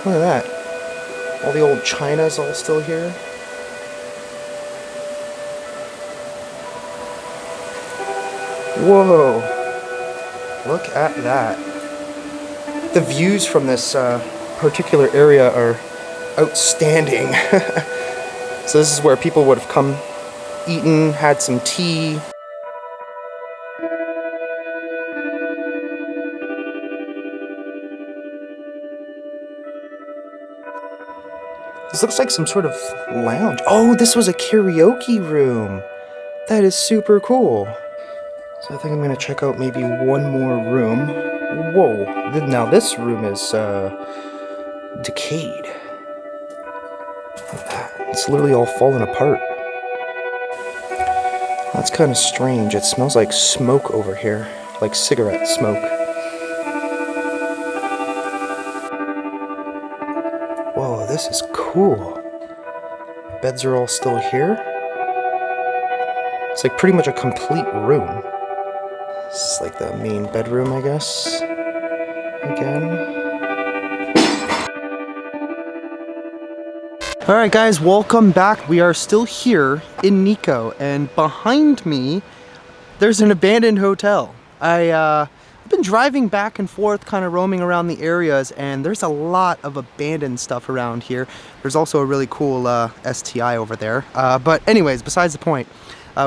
Look at that. All the old china's all still here. Whoa. Look at that. The views from this particular area are outstanding. So this is where people would have come, eaten, had some tea. This looks like some sort of lounge. Oh, this was a karaoke room. That is super cool. So I think I'm gonna check out maybe one more room. Whoa, now this room is decayed. Look at that. It's literally all falling apart. That's kind of strange. It smells like smoke over here, like cigarette smoke. Whoa, this is cool. Beds are all still here. It's like pretty much a complete room. It's like the main bedroom, I guess. Again. Alright guys, welcome back. We are still here in Nikko, and behind me there's an abandoned hotel. I've been driving back and forth, kind of roaming around the areas, and there's a lot of abandoned stuff around here. There's also a really cool STI over there. But anyways, besides the point.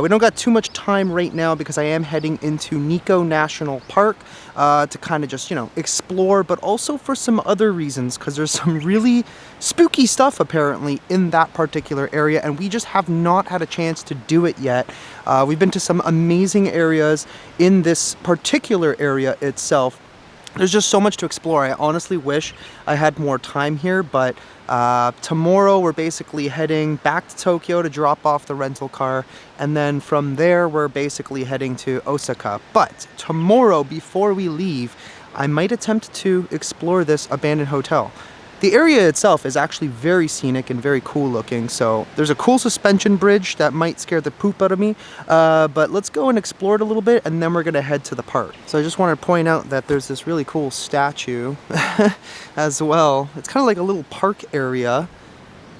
We don't got too much time right now because I am heading into Nikko National Park to kind of just, explore, but also for some other reasons, because there's some really spooky stuff apparently in that particular area, and we just have not had a chance to do it yet. We've been to some amazing areas in this particular area itself. There's just so much to explore. I honestly wish I had more time here, but tomorrow we're basically heading back to Tokyo to drop off the rental car, and then from there we're basically heading to Osaka. But tomorrow, before we leave, I might attempt to explore this abandoned hotel. The area itself is actually very scenic and very cool looking, so there's a cool suspension bridge that might scare the poop out of me, but let's go and explore it a little bit, and then we're gonna head to the park. So I just want to point out that there's this really cool statue as well. It's kind of like a little park area.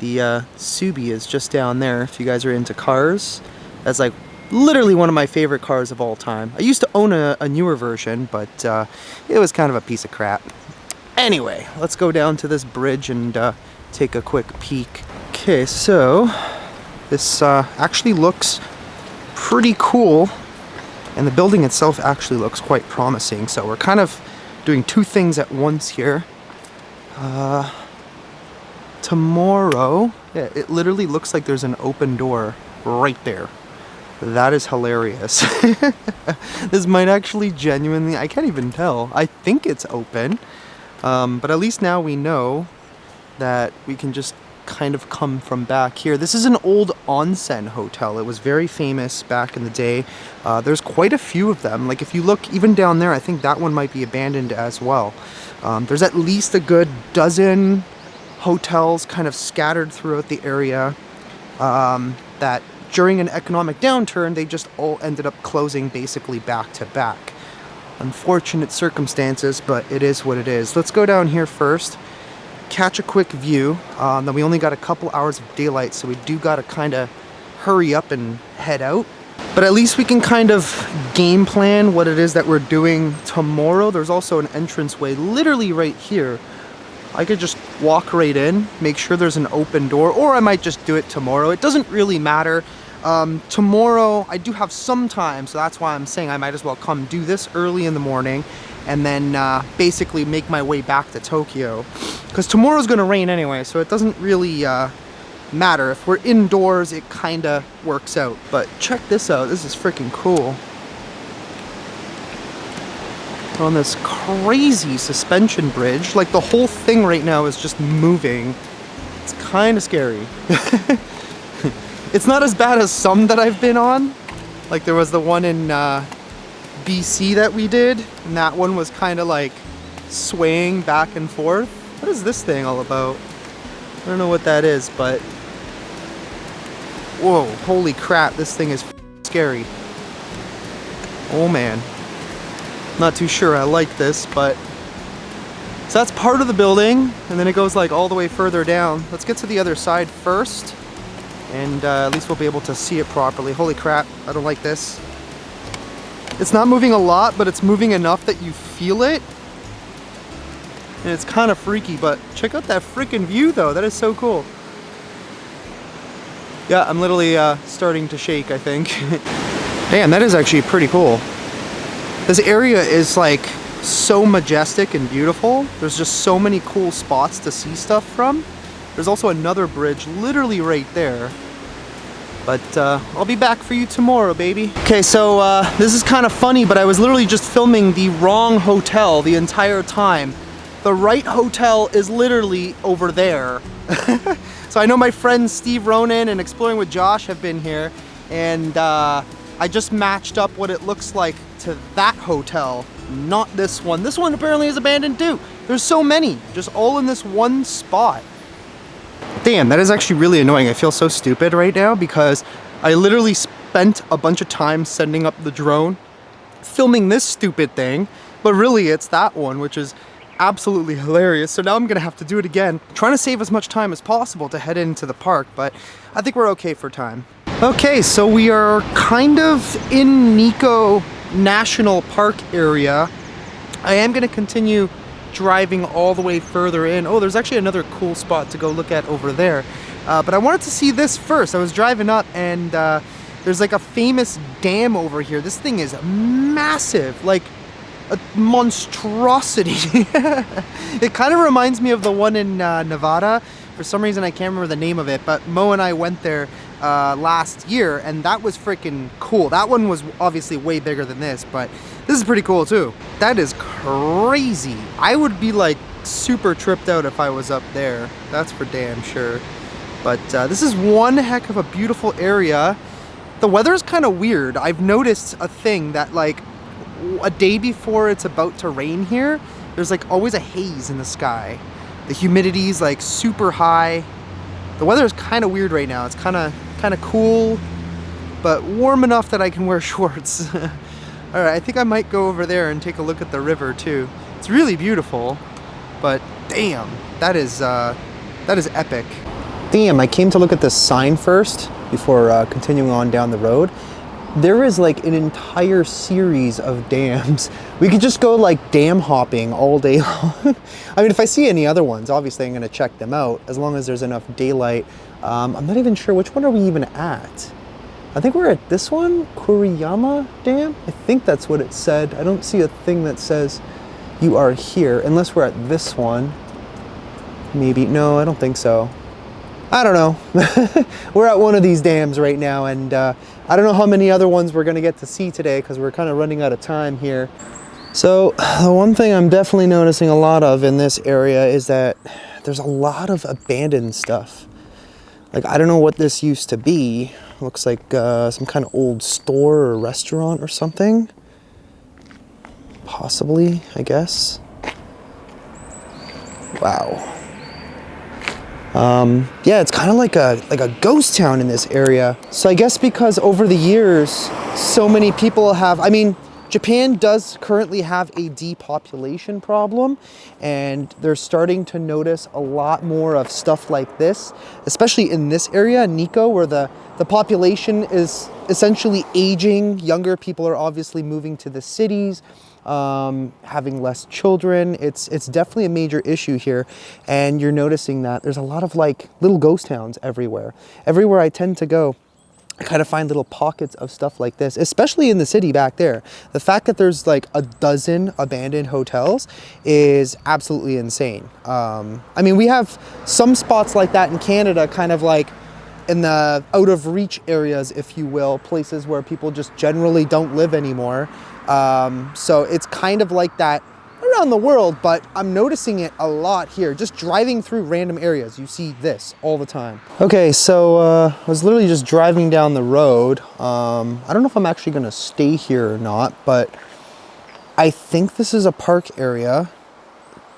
The Subi is just down there if you guys are into cars. That's like literally one of my favorite cars of all time. I used to own a newer version, but it was kind of a piece of crap. Anyway, let's go down to this bridge and take a quick peek. Okay, so this actually looks pretty cool, and the building itself actually looks quite promising. So we're kind of doing two things at once here. Tomorrow, yeah, it literally looks like there's an open door right there. That is hilarious. This might actually genuinely, I can't even tell. I think it's open. But at least now we know that we can just kind of come from back here. This is an old onsen hotel. It was very famous back in the day. There's quite a few of them. Like if you look even down there, I think that one might be abandoned as well. There's at least a good dozen hotels kind of scattered throughout the area that during an economic downturn, they just all ended up closing basically back to back. Unfortunate circumstances, but it is what it is. Let's go down here first, catch a quick view. Then we only got a couple hours of daylight, so we do got to kind of hurry up and head out. But at least we can kind of game plan what it is that we're doing tomorrow. There's also an entranceway literally right here. I could just walk right in, make sure there's an open door, or I might just do it tomorrow. It doesn't really matter. Tomorrow I do have some time, so that's why I'm saying I might as well come do this early in the morning and then basically make my way back to Tokyo, because tomorrow's gonna rain anyway, so it doesn't really matter. If we're indoors, it kinda works out. But check this out, this is freaking cool. We're on this crazy suspension bridge, like the whole thing right now is just moving. It's kind of scary. It's not as bad as some that I've been on. Like there was the one in BC that we did, and that one was kind of like swaying back and forth. What is this thing all about? I don't know what that is, but whoa, holy crap, this thing is scary. Oh man. Not too sure I like this, but so that's part of the building, and then it goes like all the way further down. Let's get to the other side first, and at least we'll be able to see it properly. Holy crap, I don't like this. It's not moving a lot, but it's moving enough that you feel it. And it's kind of freaky, but check out that freaking view though. That is so cool. Yeah, I'm literally starting to shake, I think. Damn, that is actually pretty cool. This area is like so majestic and beautiful. There's just so many cool spots to see stuff from. There's also another bridge literally right there. But I'll be back for you tomorrow, baby. Okay, so this is kind of funny, but I was literally just filming the wrong hotel the entire time. The right hotel is literally over there. So I know my friends Steve Ronan and Exploring with Josh have been here, and I just matched up what it looks like to that hotel, not this one. This one apparently is abandoned too. There's so many, just all in this one spot. Damn, that is actually really annoying. I feel so stupid right now because I literally spent a bunch of time sending up the drone, filming this stupid thing, but really it's that one, which is absolutely hilarious. So now I'm gonna have to do it again, trying to save as much time as possible to head into the park, but I think we're okay for time. Okay, so we are kind of in Nico National Park area. I am gonna continue driving all the way further in. Oh, there's actually another cool spot to go look at over there. But I wanted to see this first. I was driving up and there's like a famous dam over here. This thing is massive, like a monstrosity. It kind of reminds me of the one in Nevada. For some reason, I can't remember the name of it, but Mo and I went there last year, and that was freaking cool. That one was obviously way bigger than this, but this is pretty cool too. That is crazy. I would be like super tripped out if I was up there. That's for damn sure. But this is one heck of a beautiful area. The weather is kind of weird. I've noticed a thing that like a day before it's about to rain here, there's like always a haze in the sky. The humidity is like super high. The weather is kind of weird right now. It's kind of cool, but warm enough that I can wear shorts. All right, I think I might go over there and take a look at the river too. It's really beautiful, but damn, that is epic. Damn, I came to look at this sign first before continuing on down the road. There is like an entire series of dams. We could just go like dam hopping all day long. I mean, if I see any other ones, obviously I'm gonna check them out as long as there's enough daylight. I'm not even sure, which one are we even at? I think we're at this one, Kuriyama Dam? I think that's what it said. I don't see a thing that says you are here, unless we're at this one. Maybe, no, I don't think so. I don't know. We're at one of these dams right now, and I don't know how many other ones we're gonna get to see today because we're kind of running out of time here. So the one thing I'm definitely noticing a lot of in this area is that there's a lot of abandoned stuff. Like, I don't know what this used to be. Looks like some kind of old store or restaurant or something. Possibly, I guess. Wow. Yeah, it's kind of like a ghost town in this area. So I guess because over the years, so many people have, I mean, Japan does currently have a depopulation problem, and they're starting to notice a lot more of stuff like this, especially in this area, Nikko, where the population is essentially aging. Younger people are obviously moving to the cities, having less children. It's definitely a major issue here, and you're noticing that there's a lot of like little ghost towns everywhere. Everywhere I tend to go, I kind of find little pockets of stuff like this, especially in the city back there. The fact that there's like a dozen abandoned hotels is absolutely insane. I mean, we have some spots like that in Canada, kind of like in the out of reach areas, if you will, places where people just generally don't live anymore. So it's kind of like that around the world, but I'm noticing it a lot here. Just driving through random areas, you see this all the time. Okay, so I was literally just driving down the road. I don't know if I'm actually gonna stay here or not, but I think this is a park area.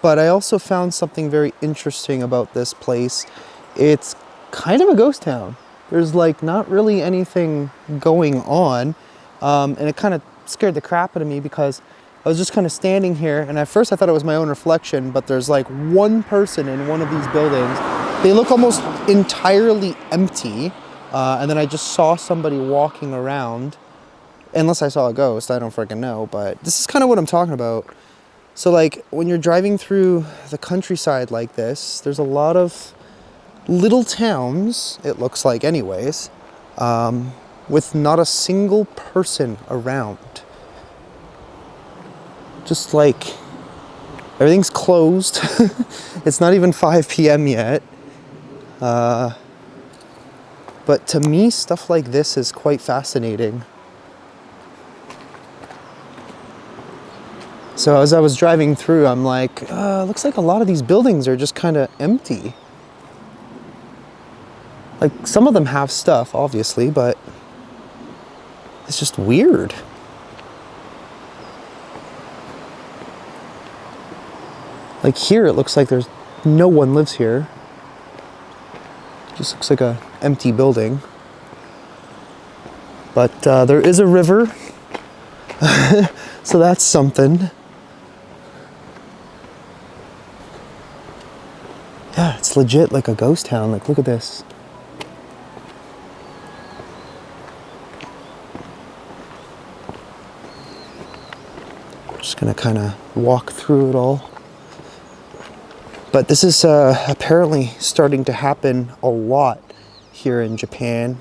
But I also found something very interesting about this place. It's kind of a ghost town. There's like not really anything going on, and it kind of scared the crap out of me because I was just kind of standing here, and at first I thought it was my own reflection, but there's like one person in one of these buildings. They look almost entirely empty, and then I just saw somebody walking around. Unless I saw a ghost, I don't freaking know, but this is kind of what I'm talking about. So like when you're driving through the countryside like this, there's a lot of little towns, it looks like anyways, with not a single person around. Just like everything's closed. It's not even 5 p.m. yet. But to me, stuff like this is quite fascinating. So as I was driving through, I'm like, looks like a lot of these buildings are just kind of empty. Like some of them have stuff, obviously, but it's just weird. Like here, it looks like there's no one lives here. Just looks like a empty building. But there is a river, so that's something. Yeah, it's legit like a ghost town. Like, look at this. Just gonna kind of walk through it all. But this is apparently starting to happen a lot here in Japan.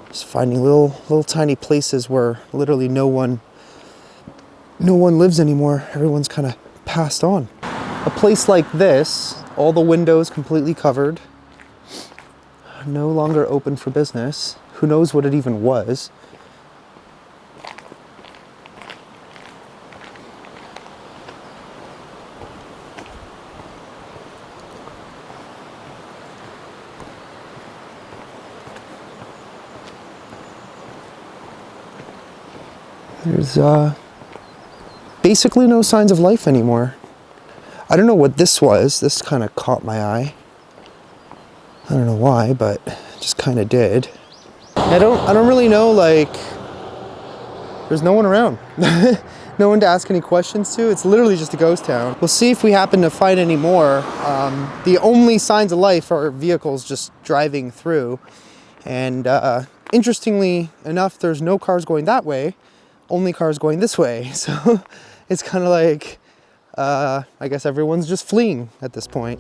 Just finding little tiny places where literally no one lives anymore. Everyone's kind of passed on. A place like this, all the windows completely covered, no longer open for business. Who knows what it even was? There's basically no signs of life anymore. I don't know what this was. This kind of caught my eye. I don't know why, but it just kind of did. I don't really know, like, there's no one around. No one to ask any questions to. It's literally just a ghost town. We'll see if we happen to find any more. The only signs of life are vehicles just driving through. And interestingly enough, there's no cars going that way. Only cars going this way. So it's kind of like, I guess everyone's just fleeing at this point.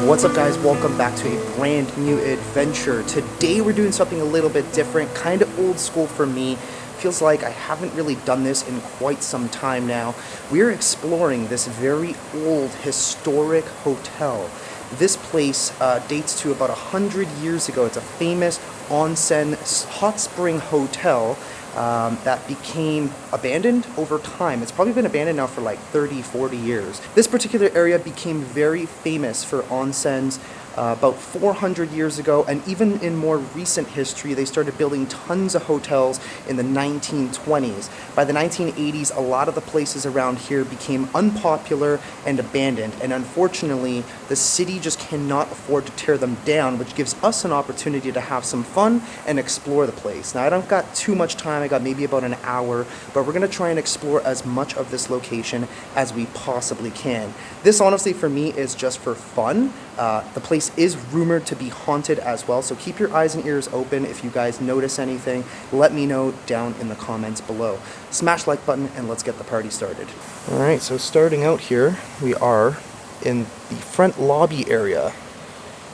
What's up guys, welcome back to a brand new adventure. Today we're doing something a little bit different, kind of old school for me. Feels like I haven't really done this in quite some time now. We're exploring this very old historic hotel. This place dates to about 100 years ago. It's a famous onsen hot spring hotel that became abandoned over time. It's probably been abandoned now for like 30, 40 years. This particular area became very famous for onsens about 400 years ago, and even in more recent history, they started building tons of hotels in the 1920s. By the 1980s, a lot of the places around here became unpopular and abandoned, and unfortunately, the city just cannot afford to tear them down, which gives us an opportunity to have some fun and explore the place. Now, I don't got too much time, I got maybe about an hour, but we're gonna try and explore as much of this location as we possibly can. This, honestly, for me, is just for fun. The place is rumored to be haunted as well, so keep your eyes and ears open. If you guys notice anything, let me know down in the comments below. Smash like button and let's get the party started. Alright, so starting out here, we are in the front lobby area.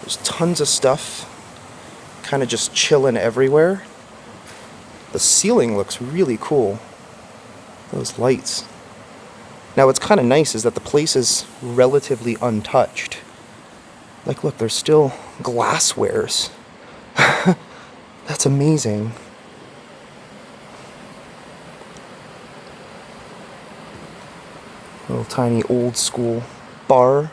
There's tons of stuff, kind of just chilling everywhere. The ceiling looks really cool. Those lights. Now what's kind of nice is that the place is relatively untouched. Like, look, there's still glasswares. That's amazing. Little tiny old school bar.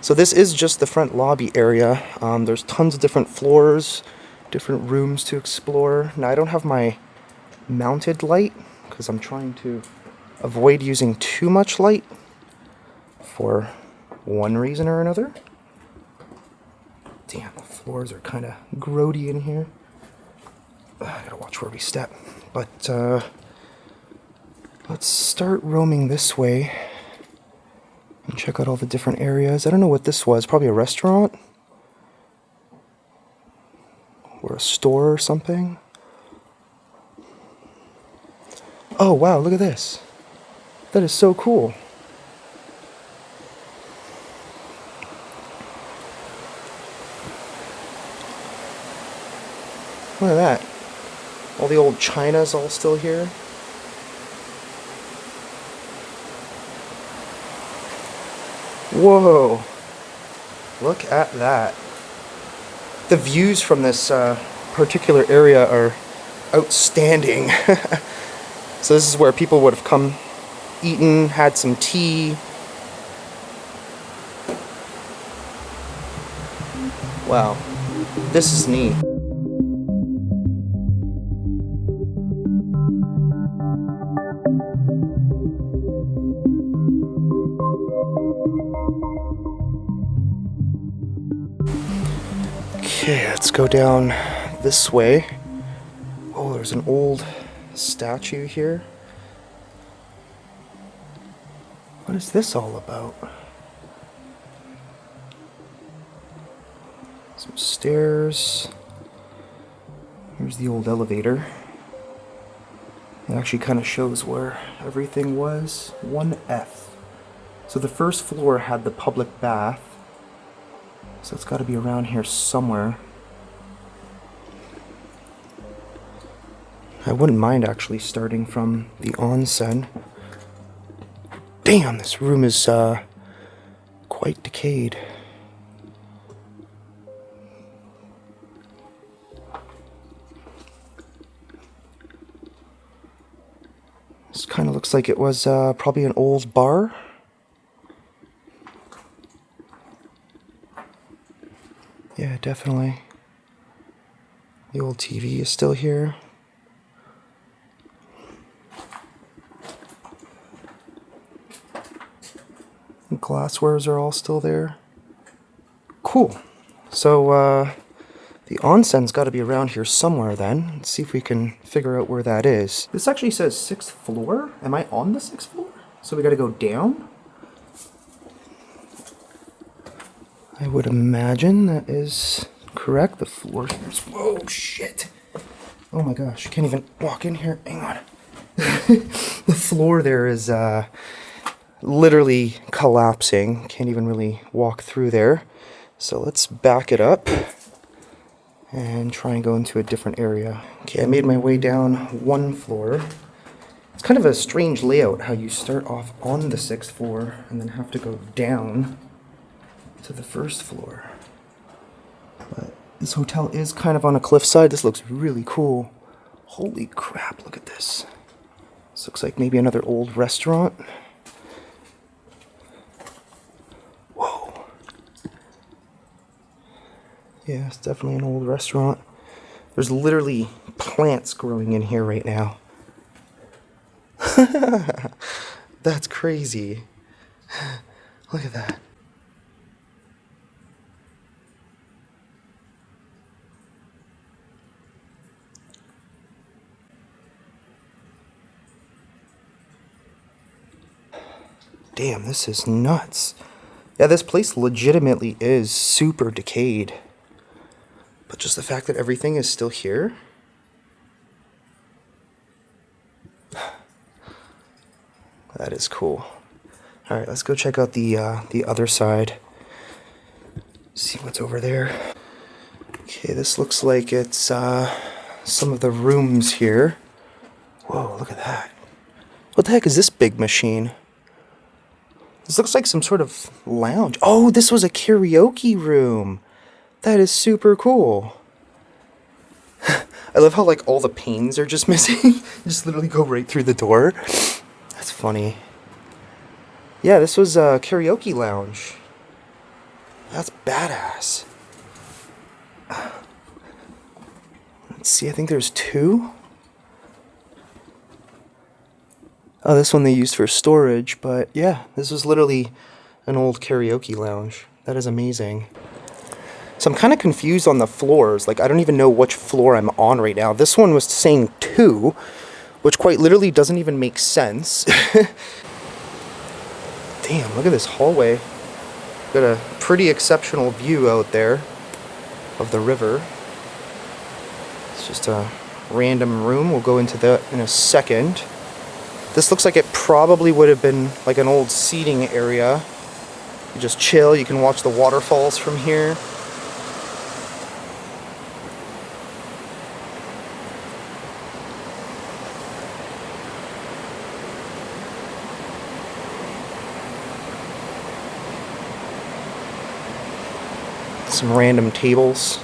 So this is just the front lobby area. There's tons of different floors, different rooms to explore. Now I don't have my mounted light because I'm trying to avoid using too much light. for one reason or another. Damn, the floors are kind of grody in here. I gotta watch where we step. But let's start roaming this way and check out all the different areas. I don't know what this was. Probably a restaurant or a store or something. Oh wow, look at this. That is so cool. Look at that. All the old china's all still here. Whoa. Look at that. The views from this particular area are outstanding. So this is where people would have come, eaten, had some tea. Wow. This is neat. Okay, let's go down this way. Oh, there's an old statue here. What is this all about? Some stairs. Here's the old elevator. It actually kind of shows where everything was. 1F. So the first floor had the public bath. So it's got to be around here somewhere. I wouldn't mind actually starting from the onsen. Damn, this room is quite decayed. This kind of looks like it was probably an old bar. Yeah, definitely. The old TV is still here. The glasswares are all still there. Cool. So, the onsen's got to be around here somewhere then. Let's see if we can figure out where that is. This actually says 6th floor. Am I on the 6th floor? So we got to go down? I would imagine that is correct. The floor here's... Whoa, shit! Oh my gosh, I can't even walk in here. Hang on. The floor there is literally collapsing. Can't even really walk through there. So let's back it up and try and go into a different area. Okay, I made my way down one floor. It's kind of a strange layout how you start off on the 6th floor and then have to go down to the 1st floor. But this hotel is kind of on a cliffside. This looks really cool. Holy crap, look at this. This looks like maybe another old restaurant. Whoa. Yeah, it's definitely an old restaurant. There's literally plants growing in here right now. That's crazy. Look at that. Damn, this is nuts. Yeah, this place legitimately is super decayed. But just the fact that everything is still here. That is cool. Alright, let's go check out the other side. See what's over there. Okay, this looks like it's some of the rooms here. Whoa, look at that. What the heck is this big machine? This looks like some sort of lounge. Oh, this was a karaoke room. That is super cool. I love how like all the panes are just missing. Just literally go right through the door. That's funny. Yeah, this was a karaoke lounge. That's badass. Let's see, I think there's 2. Oh, this one they used for storage, but yeah, this was literally an old karaoke lounge. That is amazing. So I'm kind of confused on the floors. Like, I don't even know which floor I'm on right now. This one was saying 2, which quite literally doesn't even make sense. Damn, look at this hallway. Got a pretty exceptional view out there of the river. It's just a random room. We'll go into that in a second. This looks like it probably would have been like an old seating area. You just chill, you can watch the waterfalls from here. Some random tables.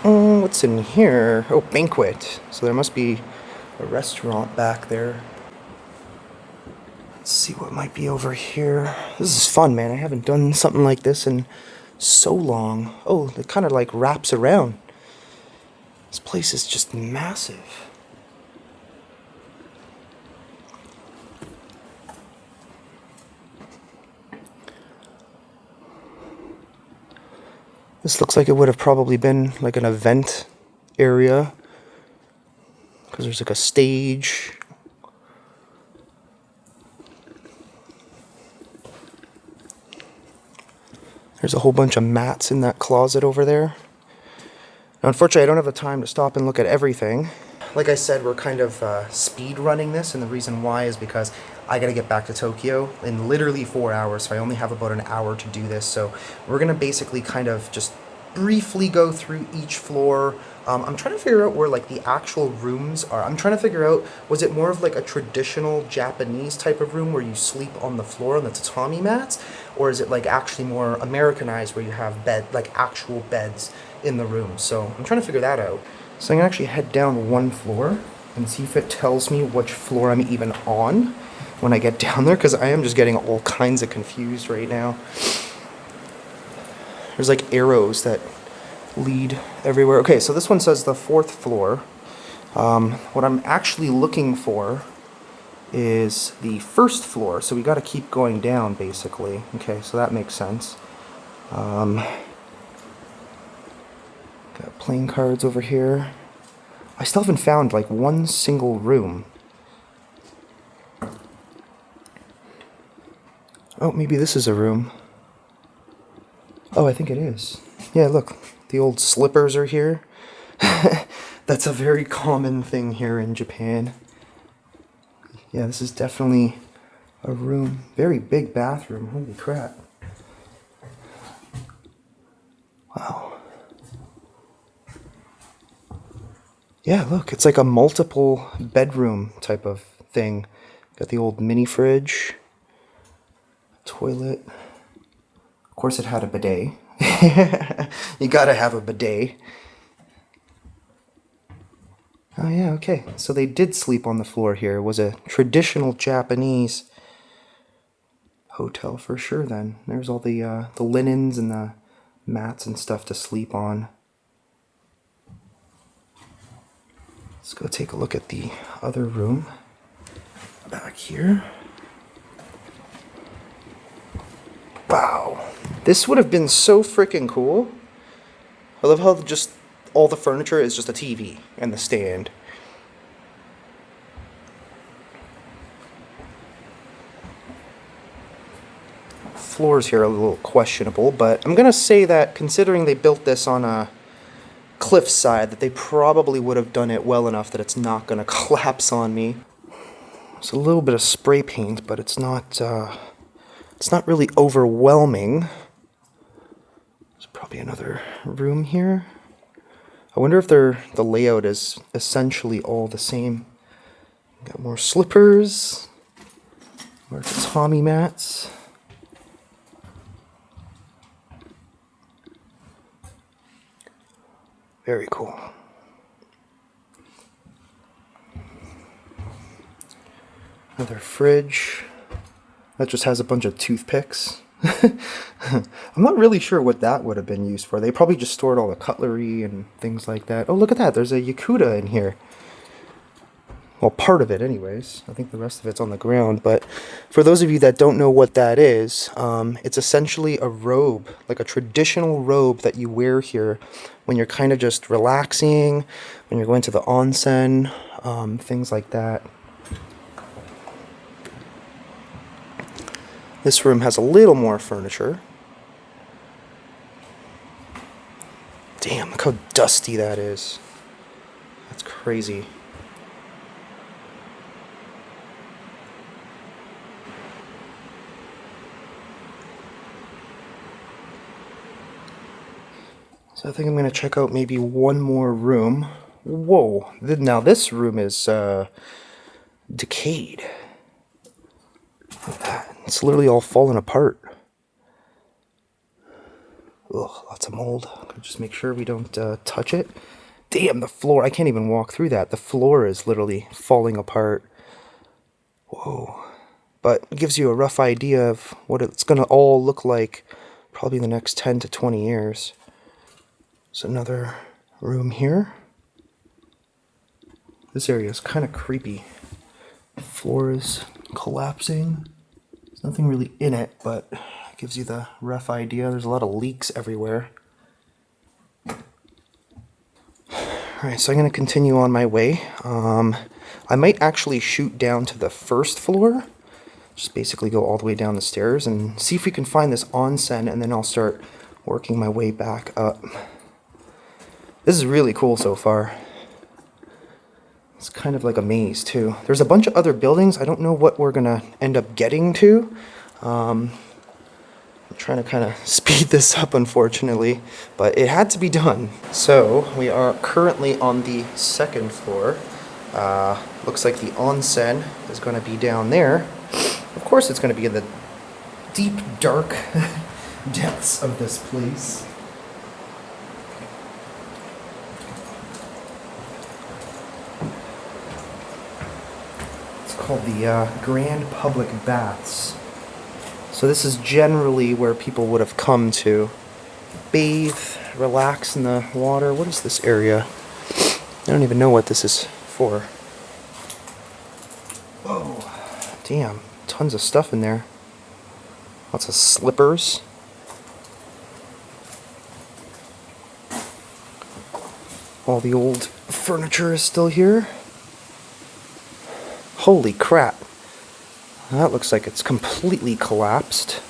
What's in here? Oh, banquet. So there must be a restaurant back there. Let's see what might be over here. This is fun, man. I haven't done something like this in so long. Oh, it kind of like wraps around. This place is just massive. This looks like it would have probably been like an event area, because there's like a stage. There's a whole bunch of mats in that closet over there. Now, unfortunately, I don't have the time to stop and look at everything. Like I said, we're kind of speed running this, and the reason why is because I gotta get back to Tokyo in literally 4 hours, so I only have about an hour to do this. So we're gonna basically kind of just briefly go through each floor. I'm trying to figure out where like the actual rooms are. I'm trying to figure out, was it more of like a traditional Japanese type of room where you sleep on the floor on the tatami mats, or is it like actually more Americanized where you have like actual beds in the room? So I'm trying to figure that out. So I'm gonna actually head down one floor and see if it tells me which floor I'm even on when I get down there, because I am just getting all kinds of confused right now. There's like arrows that lead everywhere. Okay, so this one says the 4th floor. What I'm actually looking for is the 1st floor, so we got to keep going down basically. Okay, so that makes sense. Got playing cards over here. I still haven't found like one single room. Oh, maybe this is a room. Oh, I think it is. Yeah, look, the old slippers are here. That's a very common thing here in Japan. Yeah, this is definitely a room. Very big bathroom, holy crap. Wow. Yeah, look, it's like a multiple bedroom type of thing. Got the old mini fridge, toilet. Of course it had a bidet. You gotta have a bidet. Oh yeah, okay. So they did sleep on the floor here. It was a traditional Japanese hotel for sure then. There's all the linens and the mats and stuff to sleep on. Let's go take a look at the other room back here. Wow. This would have been so freaking cool. I love how just all the furniture is just a TV and the stand. Floors here are a little questionable, but I'm gonna say that considering they built this on a cliffside, that they probably would have done it well enough that it's not gonna collapse on me. It's a little bit of spray paint, but it's not really overwhelming. There's probably another room here. I wonder if the layout is essentially all the same. Got more slippers, more tatami mats. Very cool. Another fridge. That just has a bunch of toothpicks. I'm not really sure what that would have been used for. They probably just stored all the cutlery and things like that. Oh, look at that. There's a Yakuta in here. Well, part of it anyways. I think the rest of it's on the ground. But for those of you that don't know what that is, it's essentially a robe, like a traditional robe that you wear here when you're kind of just relaxing, when you're going to the onsen, things like that. This room has a little more furniture. Damn, look how dusty that is. That's crazy. So I think I'm going to check out maybe one more room. Whoa, now this room is decayed. Look at that. It's literally all fallen apart. Ugh, lots of mold. Just make sure we don't touch it. Damn, the floor. I can't even walk through that. The floor is literally falling apart. Whoa. But it gives you a rough idea of what it's going to all look like probably in the next 10 to 20 years. There's another room here. This area is kind of creepy. The floor is collapsing. There's nothing really in it, but it gives you the rough idea. There's a lot of leaks everywhere. Alright, so I'm going to continue on my way. I might actually shoot down to the first floor. Just basically go all the way down the stairs and see if we can find this onsen, and then I'll start working my way back up. This is really cool so far. It's kind of like a maze too. There's a bunch of other buildings. I don't know what we're gonna end up getting to. I'm trying to kind of speed this up, unfortunately, but it had to be done. So we are currently on the second floor. Looks like the onsen is going to be down there. Of course it's going to be in the deep, dark depths of this place. Called the Grand Public Baths. So this is generally where people would have come to bathe, relax in the water. What is this area? I don't even know what this is for. Whoa, damn, tons of stuff in there. Lots of slippers. All the old furniture is still here. Holy crap. That looks like it's completely collapsed.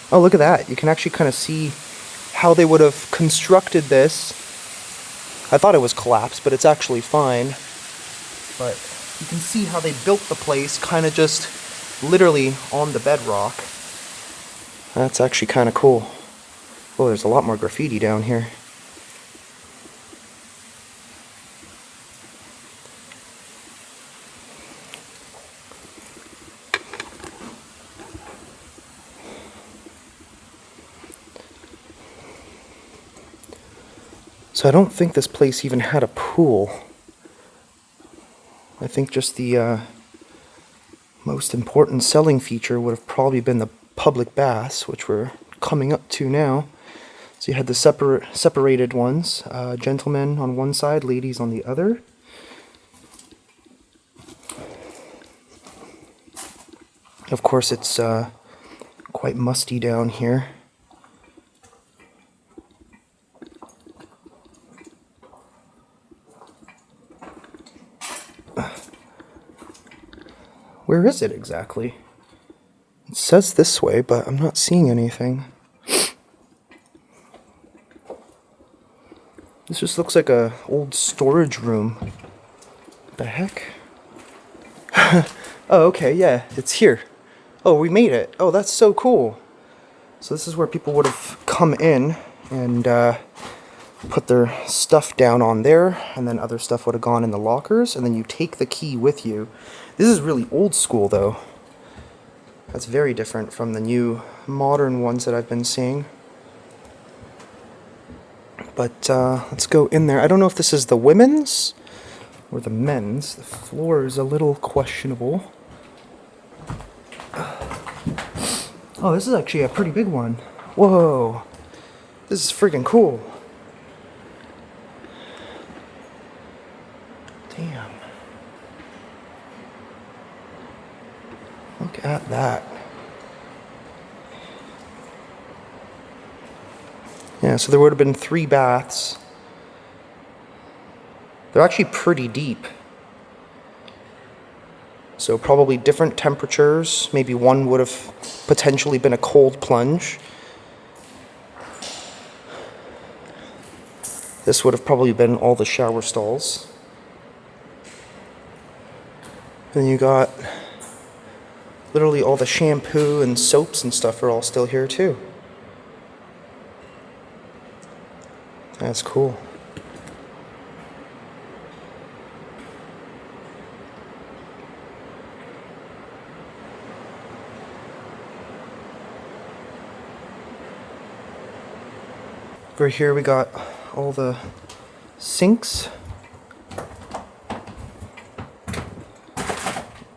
Oh, look at that. You can actually kind of see how they would have constructed this. I thought it was collapsed, but it's actually fine. But you can see how they built the place kind of just literally on the bedrock. That's actually kind of cool. Oh, there's a lot more graffiti down here. So I don't think this place even had a pool. I think just the most important selling feature would have probably been the public baths, which we're coming up to now. So you had the separated ones, gentlemen on one side, ladies on the other. Of course, it's quite musty down here. Where is it exactly? It says this way, but I'm not seeing anything. This just looks like a old storage room. What the heck? Oh, okay, yeah, it's here. Oh, we made it. Oh, that's so cool. So this is where people would have come in and put their stuff down on there, and then other stuff would have gone in the lockers, and then you take the key with you. This is really old school, though. That's very different from the new modern ones that I've been seeing. But let's go in there. I don't know if this is the women's or the men's. The floor is a little questionable. Oh, this is actually a pretty big one. Whoa. This is freaking cool. Damn. Look at that. Yeah, so there would have been 3 baths. They're actually pretty deep. So probably different temperatures. Maybe one would have potentially been a cold plunge. This would have probably been all the shower stalls. Then you got literally all the shampoo and soaps and stuff are all still here too. That's cool. Over here we got all the sinks.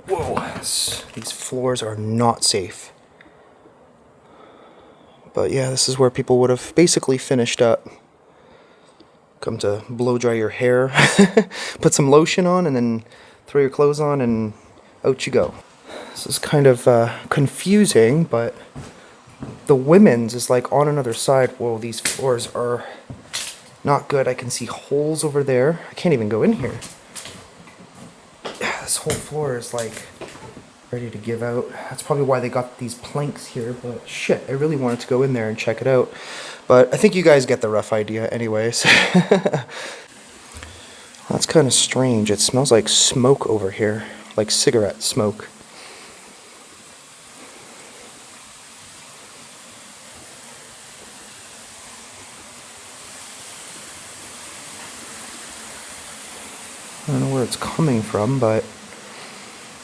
Whoa, these floors are not safe. But yeah, this is where people would have basically finished up. Come to blow dry your hair, put some lotion on, and then throw your clothes on, and out you go. This is kind of confusing, but the women's is like on another side. Whoa, these floors are not good. I can see holes over there. I can't even go in here. This whole floor is like ready to give out. That's probably why they got these planks here, but shit, I really wanted to go in there and check it out. But I think you guys get the rough idea anyways. That's kind of strange. It smells like smoke over here, like cigarette smoke. I don't know where it's coming from, but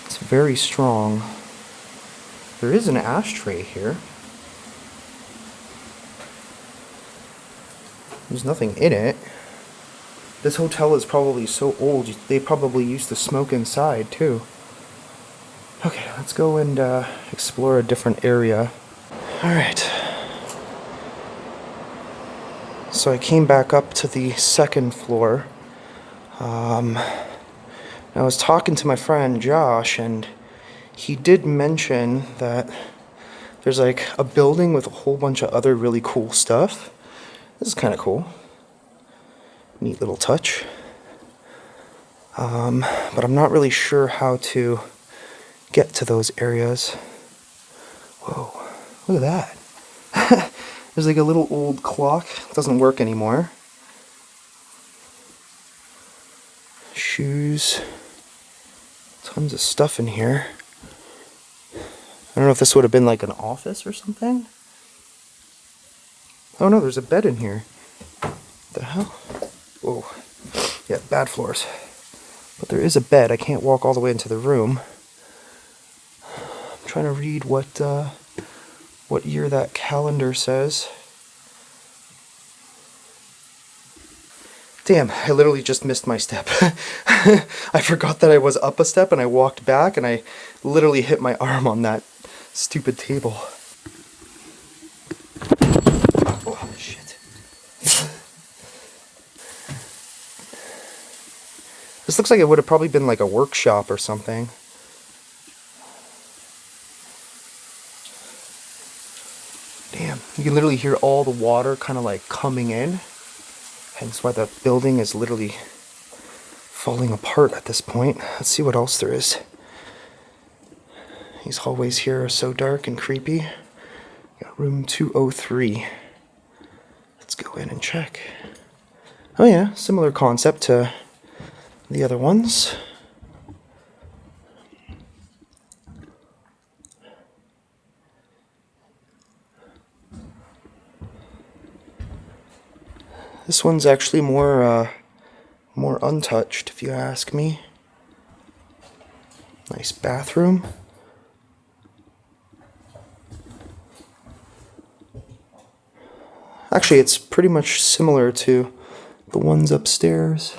it's very strong. There is an ashtray here. There's nothing in it. This hotel is probably so old, they probably used to smoke inside too. Okay, let's go and explore a different area. Alright. So I came back up to the second floor. I was talking to my friend Josh, and he did mention that there's like a building with a whole bunch of other really cool stuff. This is kind of cool. Neat little touch. But I'm not really sure how to get to those areas. Whoa, look at that. There's like a little old clock. It doesn't work anymore. Shoes. Tons of stuff in here. I don't know if this would have been like an office or something. Oh no, there's a bed in here. What the hell? Whoa. Yeah, bad floors. But there is a bed. I can't walk all the way into the room. I'm trying to read what year that calendar says. Damn, I literally just missed my step. I forgot that I was up a step and I walked back and I literally hit my arm on that stupid table. Oh, shit. This looks like it would have probably been like a workshop or something. Damn, you can literally hear all the water kind of like coming in. Hence why the building is literally falling apart at this point. Let's see what else there is. These hallways here are so dark and creepy. Got room 203. Let's go in and check. Oh yeah, similar concept to the other ones. This one's actually more untouched, if you ask me. Nice bathroom. Actually, it's pretty much similar to the ones upstairs.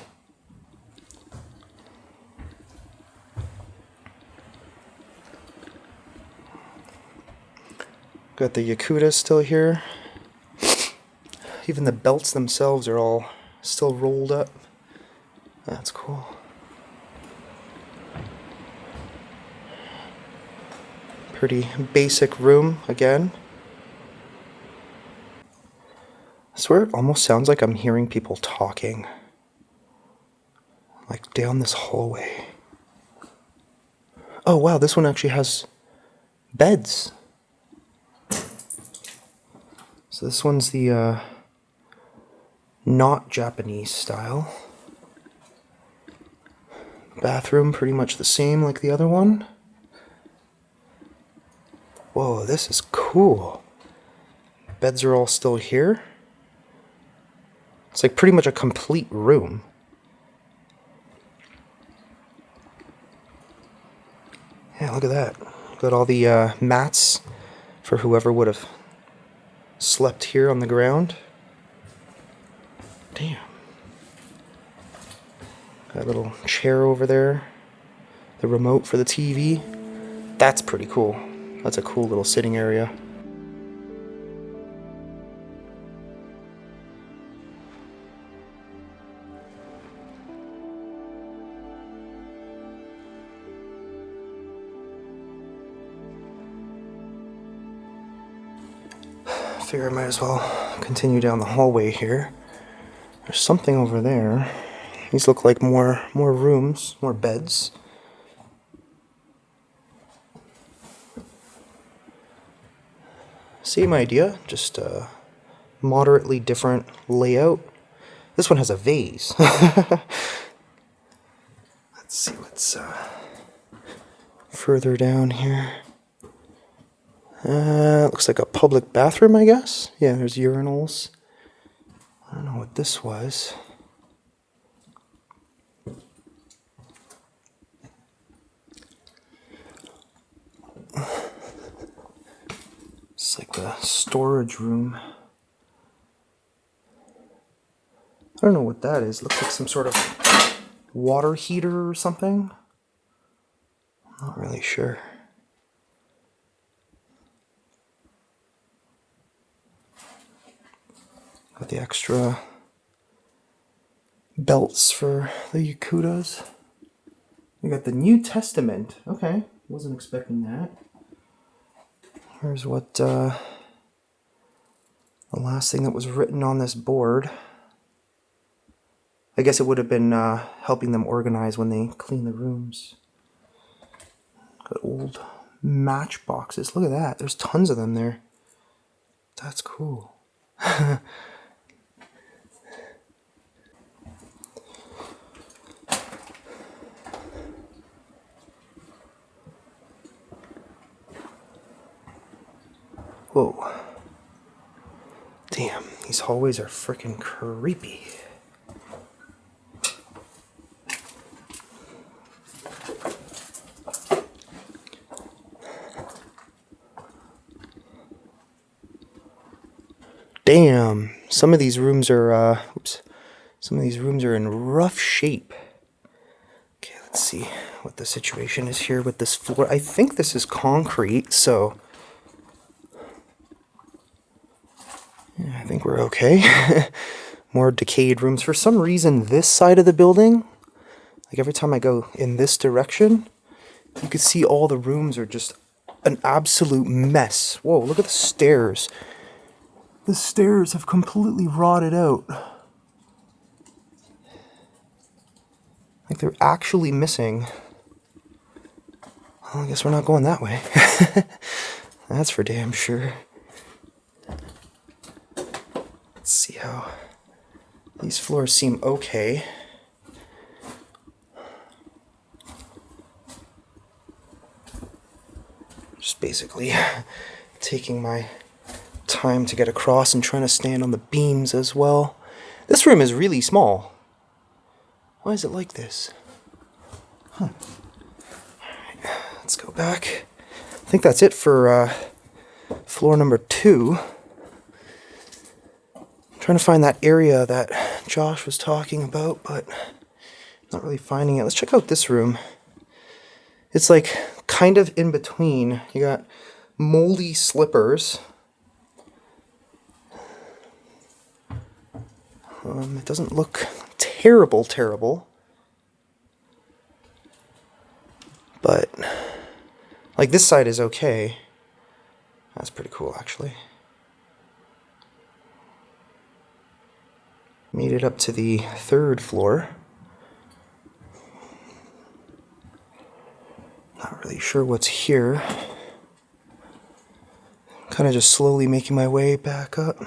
Got the Yakuta still here. Even the belts themselves are all still rolled up. That's cool. Pretty basic room again. I swear it almost sounds like I'm hearing people talking. Like down this hallway. Oh wow, this one actually has beds. So this one's the not Japanese style. Bathroom pretty much the same like the other one. Whoa, this is cool. Beds are all still here. It's like pretty much a complete room. Yeah, look at that. Got all the mats for whoever would have slept here on the ground. Damn. Got a little chair over there. The remote for the TV. That's pretty cool. That's a cool little sitting area. Figure I might as well continue down the hallway here. There's something over there. These look like more rooms, more beds. Same idea, just a moderately different layout. This one has a vase. Let's see what's further down here. Looks like a public bathroom, I guess. Yeah, there's urinals. I don't know what this was. It's like a storage room. I don't know what that is. Looks like some sort of water heater or something. I'm not really sure. Got the extra belts for the Yakutas. We got the New Testament. Okay, wasn't expecting that. Here's what the last thing that was written on this board. I guess it would have been helping them organize when they clean the rooms. Got old matchboxes. Look at that. There's tons of them there. That's cool. Whoa. Damn, these hallways are freaking creepy. Damn, some of these rooms are, some of these rooms are in rough shape. Okay, let's see what the situation is here with this floor. I think this is concrete, so yeah, I think we're okay. More decayed rooms. For some reason, this side of the building, like every time I go in this direction, you can see all the rooms are just an absolute mess. Whoa, look at the stairs. The stairs have completely rotted out. Like they're actually missing. Well, I guess we're not going that way. That's for damn sure. Let's see how these floors seem okay. Just basically taking my time to get across and trying to stand on the beams as well. This room is really small. Why is it like this? Huh. Alright, let's go back. I think that's it for floor number 2. I'm trying to find that area that Josh was talking about, but not really finding it. Let's check out this room. It's like kind of in between. You got moldy slippers. It doesn't look terrible, but Like, this side is okay. That's pretty cool, actually. Made it up to the 3rd floor. Not really sure what's here. Kind of just slowly making my way back up.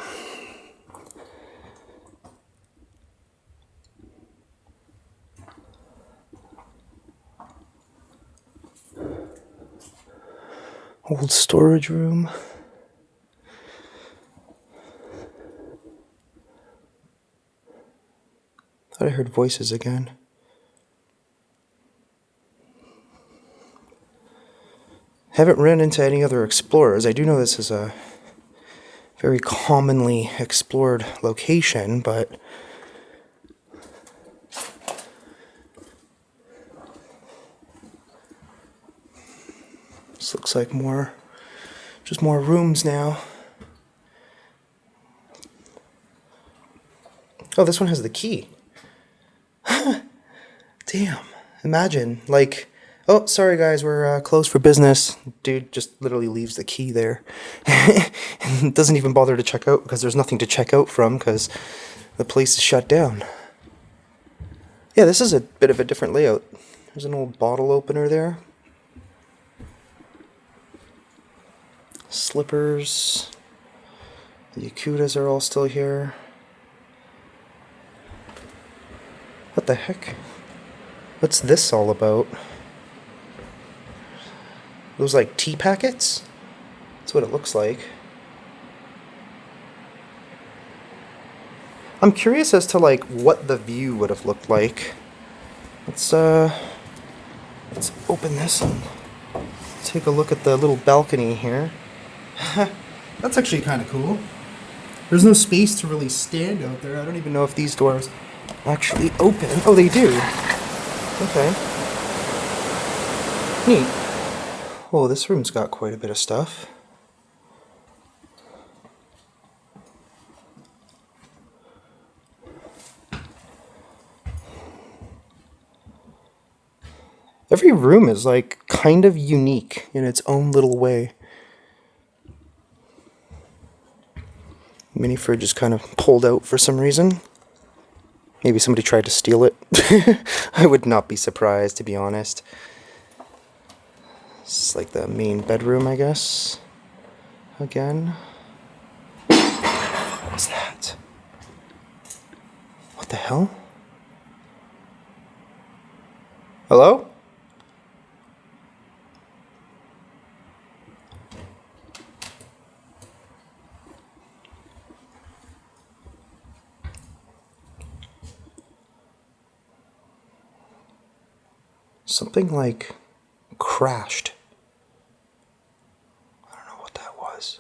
Old storage room. Thought I heard voices again. Haven't run into any other explorers. I do know this is a very commonly explored location, but this looks like just more rooms now. Oh, this one has the key. Damn. Imagine, like, oh, sorry guys, we're closed for business. Dude just literally leaves the key there. And doesn't even bother to check out because there's nothing to check out from because the place is shut down. Yeah, this is a bit of a different layout. There's an old bottle opener there. Slippers. The Yakutas are all still here. What the heck? What's this all about? Those like tea packets? That's what it looks like. I'm curious as to like what the view would have looked like. Let's open this and take a look at the little balcony here. That's actually kind of cool. There's no space to really stand out there. I don't even know if these doors actually open. Oh, they do. Okay. Neat. Oh, this room's got quite a bit of stuff. Every room is like kind of unique in its own little way. Mini fridge is kind of pulled out for some reason. Maybe somebody tried to steal it. I would not be surprised, to be honest. This is like the main bedroom, I guess. Again. What was that? What the hell? Hello? Something like crashed. I don't know what that was.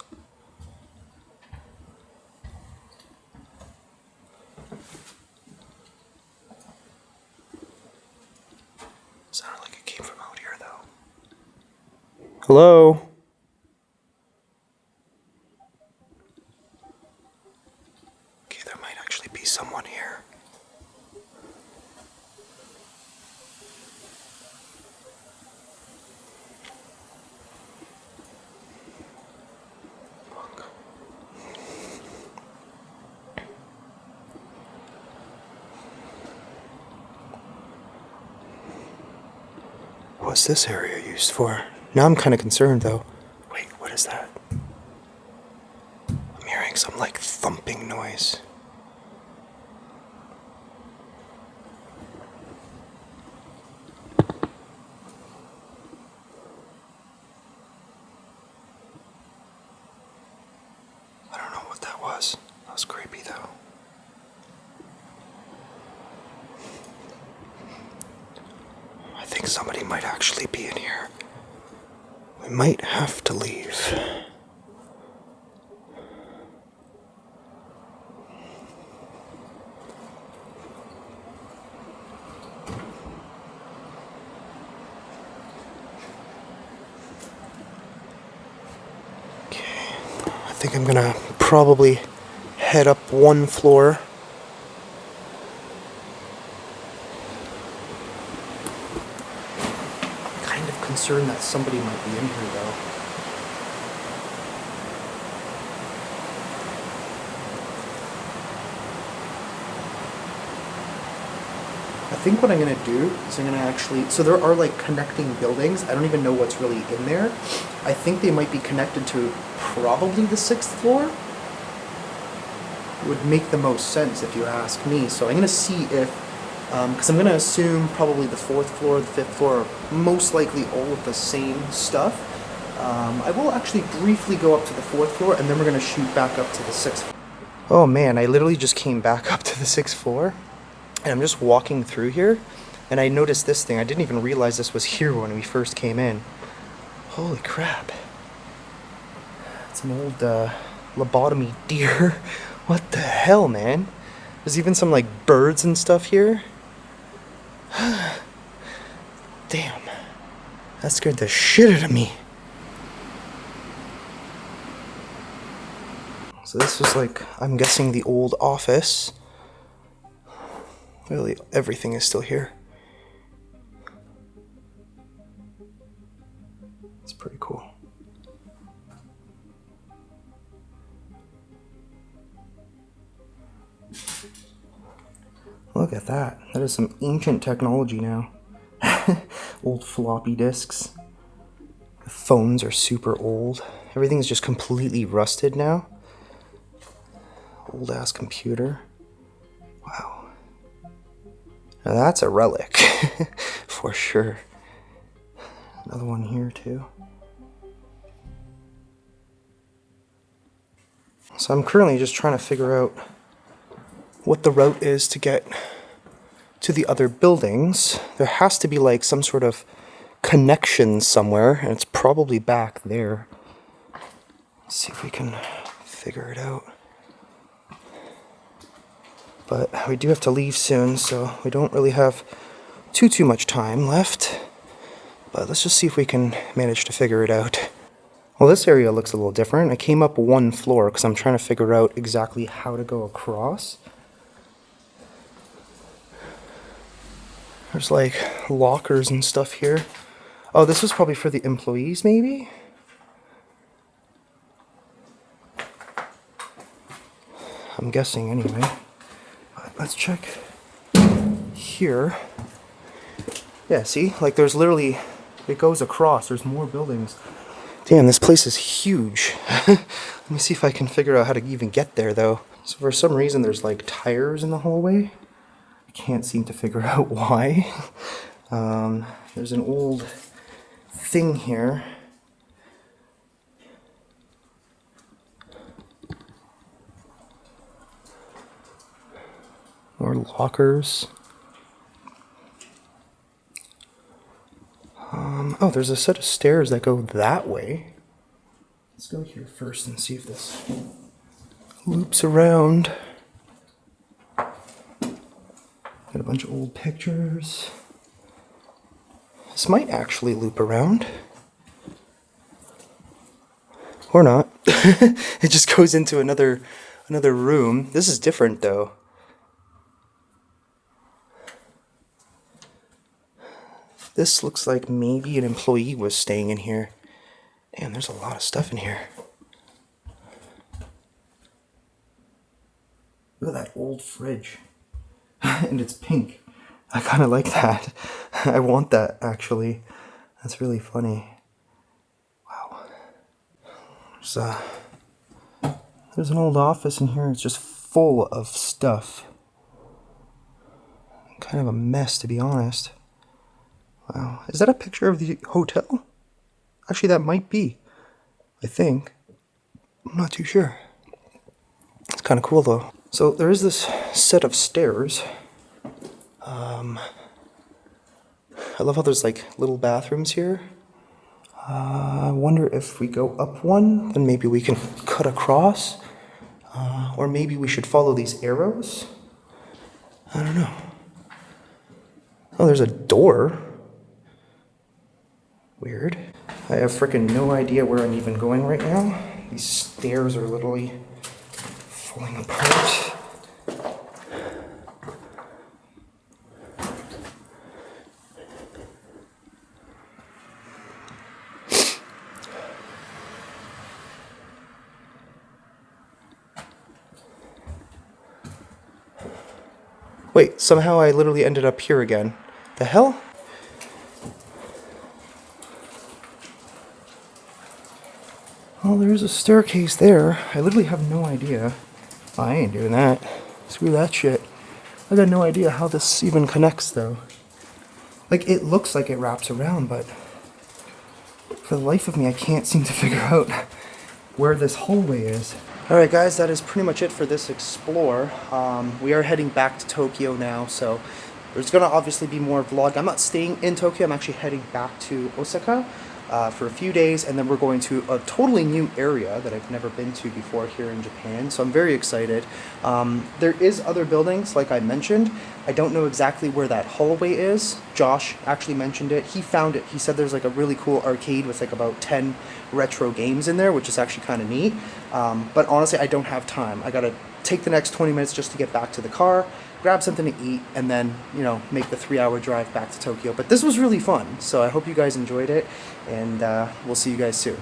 Sounded like it came from out here, though. Hello? Okay, there might actually be someone here. What's this area used for? Now I'm kind of concerned, though. Wait, what is that? I'm hearing some, like, thumping noise. I don't know what that was. That was creepy, though. I think somebody might actually be in here. We might have to leave. Okay, I think I'm gonna probably head up one floor. concerned that somebody might be in here though. I think what I'm gonna do is I'm gonna actually, so there are like connecting buildings. I don't even know what's really in there. I think they might be connected to probably the 6th floor. Would make the most sense if you ask me. So I'm gonna see if, because I'm gonna assume probably the 4th floor, the 5th floor, are most likely all of the same stuff. I will actually briefly go up to the 4th floor and then we're gonna shoot back up to the 6th floor. Oh man, I literally just came back up to the 6th floor. And I'm just walking through here, and I noticed this thing. I didn't even realize this was here when we first came in. Holy crap. It's an old lobotomy deer. What the hell, man? There's even some like birds and stuff here. Damn. That scared the shit out of me. So this was like, I'm guessing, the old office. Really, everything is still here. It's pretty cool. Look at that. That is some ancient technology now. Old floppy disks. The phones are super old. Everything's just completely rusted now. Old ass computer. Wow. Now that's a relic, for sure. Another one here too. So I'm currently just trying to figure out what the route is to get to the other buildings. There has to be like some sort of connection somewhere, and it's probably back there. Let's see if we can figure it out. But we do have to leave soon, so we don't really have too much time left. But let's just see if we can manage to figure it out. Well, this area looks a little different. I came up one floor because I'm trying to figure out exactly how to go across. There's like lockers and stuff here. Oh, this was probably for the employees, maybe? I'm guessing anyway. Let's check here. Yeah, see? Like there's literally, it goes across. There's more buildings. Damn, this place is huge. Let me see if I can figure out how to even get there though. So for some reason there's like tires in the hallway. I can't seem to figure out why. There's an old thing here. More lockers. Oh, there's a set of stairs that go that way. Let's go here first and see if this loops around. Got a bunch of old pictures. This might actually loop around. Or not. It just goes into another room. This is different though. This looks like maybe an employee was staying in here. Damn, there's a lot of stuff in here. Look at that old fridge. And it's pink. I kind of like that. I want that, actually. That's really funny. Wow. There's an old office in here. It's just full of stuff. Kind of a mess, to be honest. Wow. Is that a picture of the hotel? Actually, that might be. I think. I'm not too sure. It's kind of cool, though. So there is this set of stairs. I love how there's like little bathrooms here. I wonder if we go up one, then maybe we can cut across. Or maybe we should follow these arrows. I don't know. Oh, there's a door. Weird. I have freaking no idea where I'm even going right now. These stairs are literally falling apart. Wait, somehow I literally ended up here again. The hell? Oh, there's a staircase there. I literally have no idea. Oh, I ain't doing that. Screw that shit. I got no idea how this even connects, though. Like, it looks like it wraps around, but for the life of me, I can't seem to figure out where this hallway is. Alright guys, that is pretty much it for this explore. We are heading back to Tokyo now, so there's going to obviously be more vlog. I'm not staying in Tokyo, I'm actually heading back to Osaka for a few days, and then we're going to a totally new area that I've never been to before here in Japan, so I'm very excited. There is other buildings, like I mentioned. I don't know exactly where that hallway is. Josh actually mentioned it. He found it. He said there's like a really cool arcade with like about 10 retro games in there, which is actually kind of neat. But honestly, I don't have time. I gotta take the next 20 minutes just to get back to the car, grab something to eat, and then, you know, make the 3-hour drive back to Tokyo. But this was really fun, so I hope you guys enjoyed it, and we'll see you guys soon.